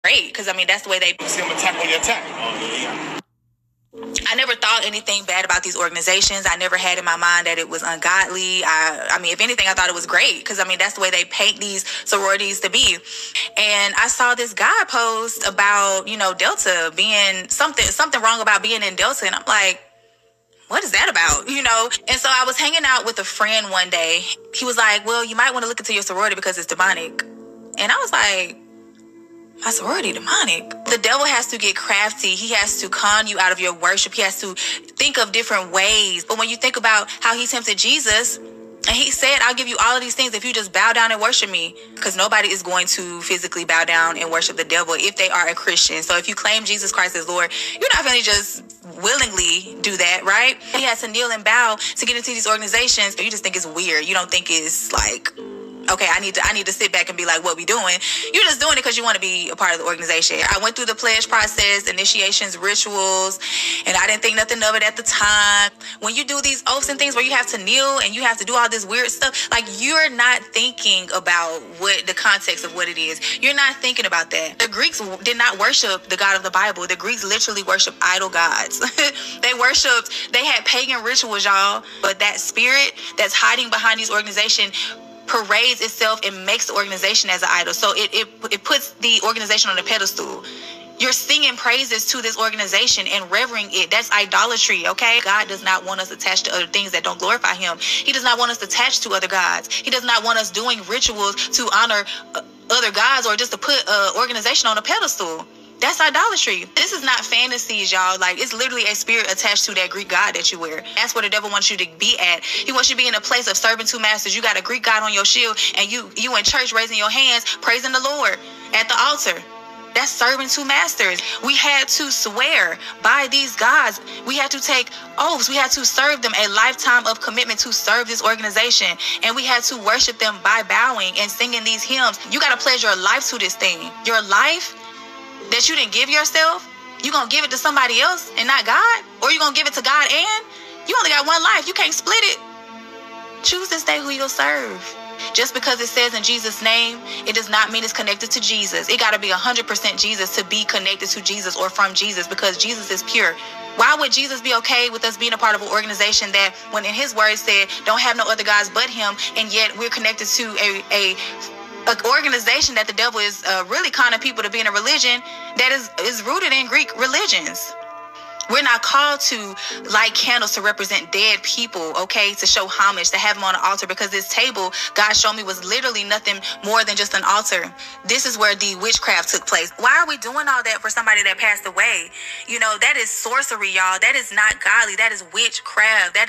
great, because I mean that's the way they see them attack on your attack. Oh yeah. I never thought anything bad about these organizations. I never had in my mind that it was ungodly. I mean, if anything, I thought it was great, because I mean that's the way they paint these sororities to be. And I saw this guy post about, you know, Delta being something wrong about being in Delta, and I'm like, what is that about? You know? And so I was hanging out with a friend one day. He was like, well, you might want to look into your sorority because it's demonic. And I was like, my sorority demonic? The devil has to get crafty. He has to con you out of your worship. He has to think of different ways. But when you think about how he tempted Jesus, and he said, I'll give you all of these things if you just bow down and worship me. Because nobody is going to physically bow down and worship the devil if they are a Christian. So if you claim Jesus Christ as Lord, you're not going to just willingly do that, right? He has to kneel and bow to get into these organizations. You just think it's weird. You don't think it's like, okay, I need to sit back and be like, what we doing? You're just doing it because you want to be a part of the organization. I went through the pledge process, initiations, rituals, and I didn't think nothing of it at the time. When you do these oaths and things where you have to kneel and you have to do all this weird stuff, like you're not thinking about what the context of what it is. You're not thinking about that. The Greeks did not worship the God of the Bible. The Greeks literally worship idol gods. They had pagan rituals, y'all. But that spirit that's hiding behind these organizations parades itself and makes the organization as an idol. So it puts the organization on a pedestal. You're singing praises to this organization and revering it. That's idolatry, okay? God does not want us attached to other things that don't glorify him. He does not want us attached to other gods. He does not want us doing rituals to honor other gods or just to put an organization on a pedestal. That's idolatry. This is not fantasies, y'all. Like, it's literally a spirit attached to that Greek god that you wear. That's where the devil wants you to be at. He wants you to be in a place of serving two masters. You got a Greek god on your shield, and you in church raising your hands, praising the Lord at the altar. That's serving two masters. We had to swear by these gods. We had to take oaths. We had to serve them, a lifetime of commitment to serve this organization. And we had to worship them by bowing and singing these hymns. You got to pledge your life to this thing. Your life that you didn't give yourself, you gonna give it to somebody else and not God? Or you gonna give it to God and you only got one life. You can't split it. Choose this day who you'll serve. Just because it says in Jesus' name, it does not mean it's connected to Jesus. It got to be 100% Jesus to be connected to Jesus or from Jesus, because Jesus is pure. Why would Jesus be okay with us being a part of an organization that, when in his word said, don't have no other gods but him, and yet we're connected to an organization that the devil is really conning people to be in a religion that is rooted in Greek religions? We're not called to light candles to represent dead people, okay, to show homage, to have them on an altar, because this table, God showed me, was literally nothing more than just an altar. This is where the witchcraft took place. Why are we doing all that for somebody that passed away? You know, that is sorcery, y'all. That is not godly. That is witchcraft. That is